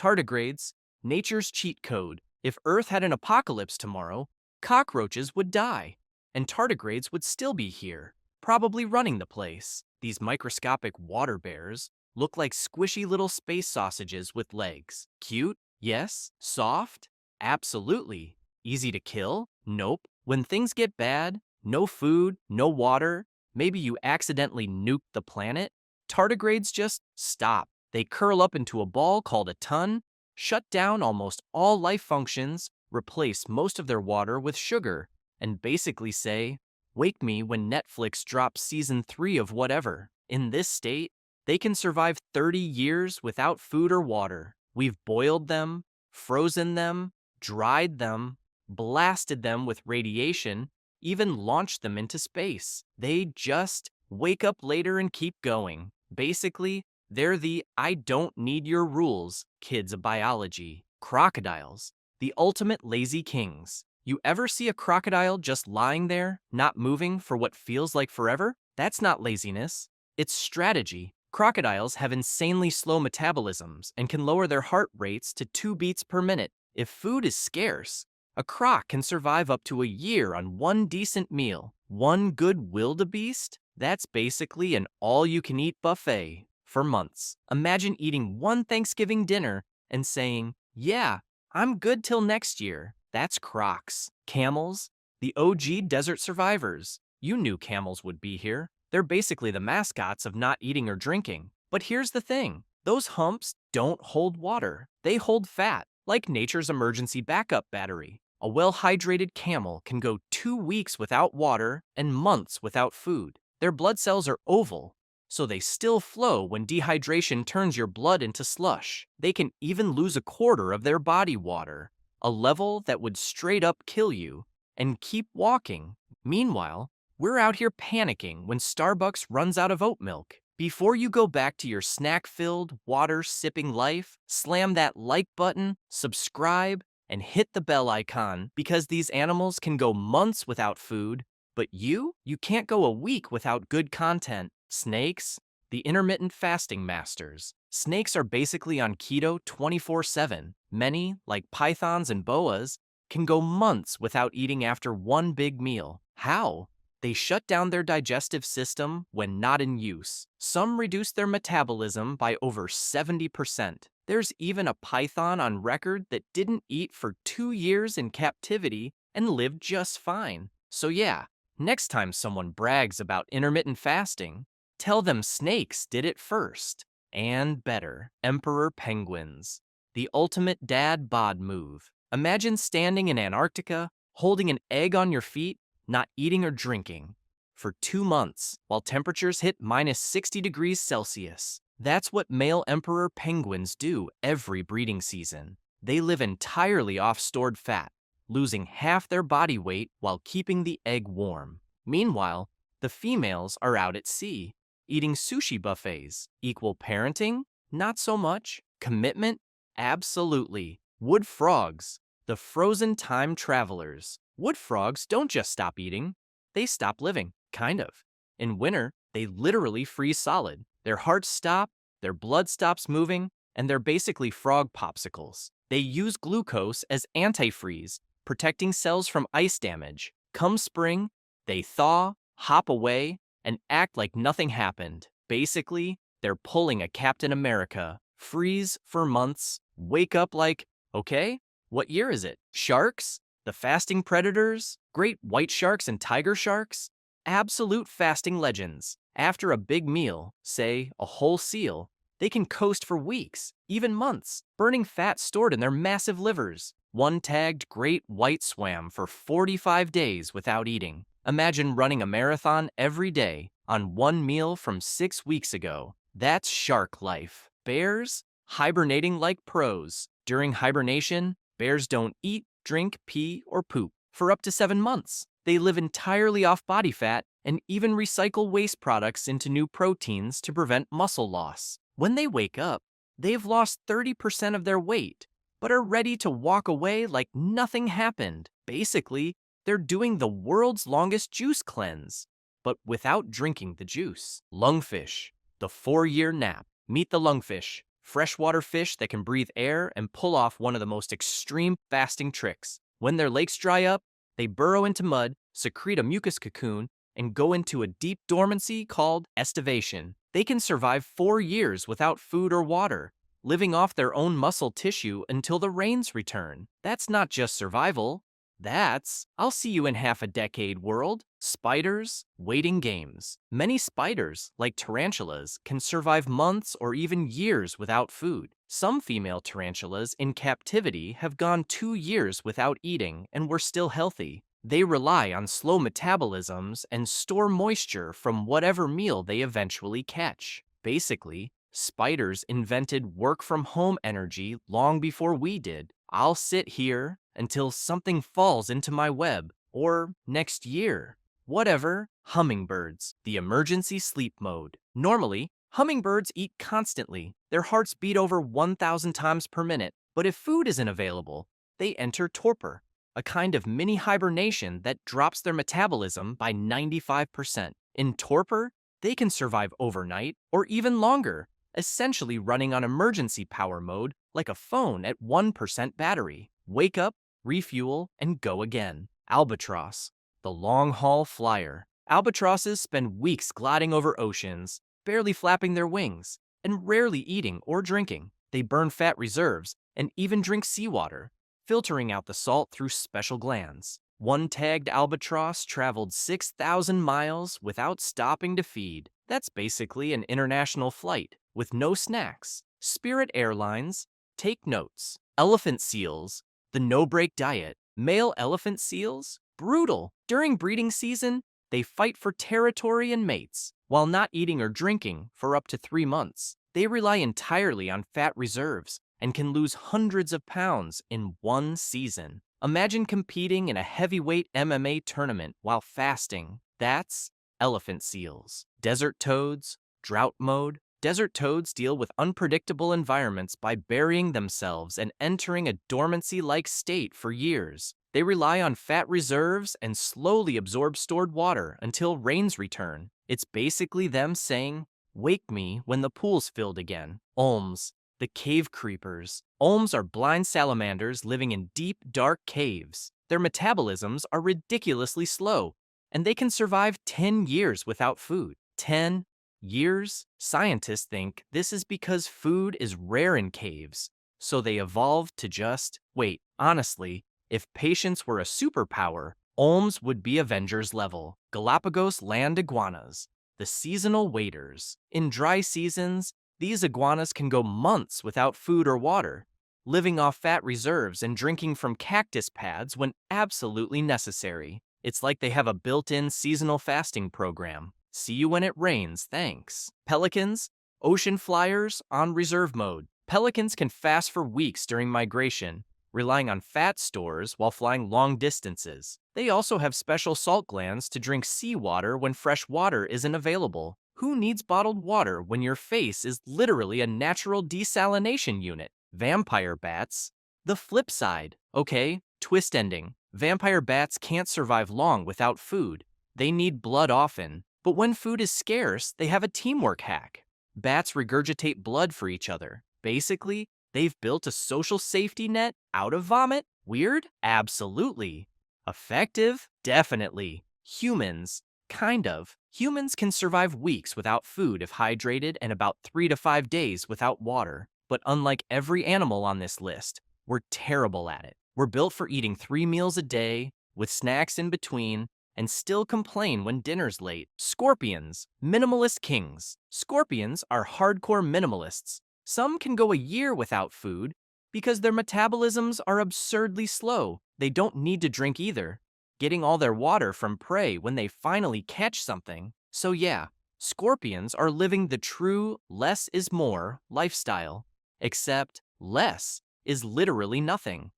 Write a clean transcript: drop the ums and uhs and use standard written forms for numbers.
Tardigrades, nature's cheat code. If Earth had an apocalypse tomorrow, cockroaches would die, and tardigrades would still be here, probably running the place. These microscopic water bears look like squishy little space sausages with legs. Cute? Yes. Soft? Absolutely. Easy to kill? Nope. When things get bad, no food, no water, maybe you accidentally nuked the planet, tardigrades just stop. They curl up into a ball called a ton, shut down almost all life functions, replace most of their water with sugar, and basically say, "Wake me when Netflix drops season 3 of whatever." In this state, they can survive 30 years without food or water. We've boiled them, frozen them, dried them, blasted them with radiation, even launched them into space. They just wake up later and keep going. Basically, they're the "I don't need your rules" kids of biology. Crocodiles, the ultimate lazy kings. You ever see a crocodile just lying there, not moving for what feels like forever? That's not laziness. It's strategy. Crocodiles have insanely slow metabolisms and can lower their heart rates to 2 beats per minute. If food is scarce, a croc can survive up to a year on one decent meal. One good wildebeest? That's basically an all-you-can-eat buffet for months. Imagine eating one Thanksgiving dinner and saying, "Yeah, I'm good till next year." That's crocs. Camels, the OG desert survivors. You knew camels would be here. They're basically the mascots of not eating or drinking. But here's the thing. Those humps don't hold water. They hold fat, like nature's emergency backup battery. A well-hydrated camel can go 2 weeks without water and months without food. Their blood cells are oval, so they still flow when dehydration turns your blood into slush. They can even lose a quarter of their body water, a level that would straight up kill you, and keep walking. Meanwhile, we're out here panicking when Starbucks runs out of oat milk. Before you go back to your snack-filled, water-sipping life, slam that like button, subscribe, and hit the bell icon, because these animals can go months without food, but you can't go a week without good content. Snakes, the intermittent fasting masters. Snakes are basically on keto 24/7. Many, like pythons and boas, can go months without eating after one big meal. How? They shut down their digestive system when not in use. Some reduce their metabolism by over 70%. There's even a python on record that didn't eat for 2 years in captivity and lived just fine. So yeah, next time someone brags about intermittent fasting, tell them snakes did it first. And better. Emperor penguins. The ultimate dad bod move. Imagine standing in Antarctica, holding an egg on your feet, not eating or drinking, for 2 months, while temperatures hit minus 60 degrees Celsius. That's what male emperor penguins do every breeding season. They live entirely off stored fat, losing half their body weight while keeping the egg warm. Meanwhile, the females are out at sea, eating sushi buffets. Equal parenting? Not so much. Commitment? Absolutely. Wood frogs, the frozen time travelers. Wood frogs don't just stop eating, they stop living, kind of. In winter, they literally freeze solid. Their hearts stop, their blood stops moving, and they're basically frog popsicles. They use glucose as antifreeze, protecting cells from ice damage. Come spring, they thaw, hop away, and act like nothing happened. Basically, they're pulling a Captain America. Freeze for months, wake up like, okay, what year is it? Sharks? The fasting predators? Great white sharks and tiger sharks? Absolute fasting legends. After a big meal, say a whole seal, they can coast for weeks, even months, burning fat stored in their massive livers. One tagged great white swam for 45 days without eating. Imagine running a marathon every day on one meal from 6 weeks ago. That's shark life. Bears? Hibernating like pros. During hibernation, bears don't eat, drink, pee, or poop for up to 7 months. They live entirely off body fat and even recycle waste products into new proteins to prevent muscle loss. When they wake up, they've lost 30% of their weight, but are ready to walk away like nothing happened. Basically, they're doing the world's longest juice cleanse, but without drinking the juice. Lungfish, the 4-year nap. Meet the lungfish. freshwater fish that can breathe air and pull off one of the most extreme fasting tricks. When their lakes dry up, they burrow into mud, secrete a mucus cocoon, and go into a deep dormancy called estivation. They can survive 4 years without food or water, living off their own muscle tissue until the rains return. That's not just survival. That's, I'll see you in half a decade world. Spiders, waiting games. Many spiders, like tarantulas, can survive months or even years without food. Some female tarantulas in captivity have gone 2 years without eating and were still healthy. They rely on slow metabolisms and store moisture from whatever meal they eventually catch. Basically, spiders invented work-from-home energy long before we did. I'll sit here until something falls into my web, or next year. Whatever. Hummingbirds, the emergency sleep mode. Normally, hummingbirds eat constantly. Their hearts beat over 1,000 times per minute, but if food isn't available, they enter torpor, a kind of mini hibernation that drops their metabolism by 95%. In torpor, they can survive overnight or even longer, essentially running on emergency power mode like a phone at 1% battery. Wake up, refuel, and go again. Albatross, the long-haul flyer. Albatrosses spend weeks gliding over oceans, barely flapping their wings, and rarely eating or drinking. They burn fat reserves and even drink seawater, filtering out the salt through special glands. One tagged albatross traveled 6,000 miles without stopping to feed. That's basically an international flight with no snacks. Spirit Airlines, take notes. Elephant seals, the no-break diet. Male elephant seals? Brutal. During breeding season, they fight for territory and mates, while not eating or drinking for up to 3 months. They rely entirely on fat reserves and can lose hundreds of pounds in one season. Imagine competing in a heavyweight MMA tournament while fasting. That's elephant seals. Desert toads, drought mode. Desert toads deal with unpredictable environments by burying themselves and entering a dormancy-like state for years. They rely on fat reserves and slowly absorb stored water until rains return. It's basically them saying, "Wake me when the pool's filled again." Olms, the cave creepers. Olms are blind salamanders living in deep, dark caves. Their metabolisms are ridiculously slow, and they can survive 10 years without food. 10 years? Scientists think this is because food is rare in caves, so they evolved to just wait. Honestly, if patience were a superpower, Olms would be Avengers level. Galapagos land iguanas, the seasonal waiters. In dry seasons, these iguanas can go months without food or water, living off fat reserves and drinking from cactus pads when absolutely necessary. It's like they have a built-in seasonal fasting program. See you when it rains, thanks. Pelicans, ocean flyers on reserve mode. Pelicans can fast for weeks during migration, relying on fat stores while flying long distances. They also have special salt glands to drink seawater when fresh water isn't available. Who needs bottled water when your face is literally a natural desalination unit? Vampire bats, the flip side. Okay, twist ending. Vampire bats can't survive long without food. They need blood often. But when food is scarce, they have a teamwork hack. Bats regurgitate blood for each other. Basically, they've built a social safety net out of vomit. Weird? Absolutely. Effective? Definitely. Humans? Kind of. Humans can survive weeks without food if hydrated and about 3 to 5 days without water. But unlike every animal on this list, we're terrible at it. We're built for eating 3 meals a day, with snacks in between, and still complain when dinner's late. Scorpions, minimalist kings. Scorpions are hardcore minimalists. Some can go a year without food because their metabolisms are absurdly slow. They don't need to drink either, getting all their water from prey when they finally catch something. So yeah, scorpions are living the true less is more lifestyle, except less is literally nothing.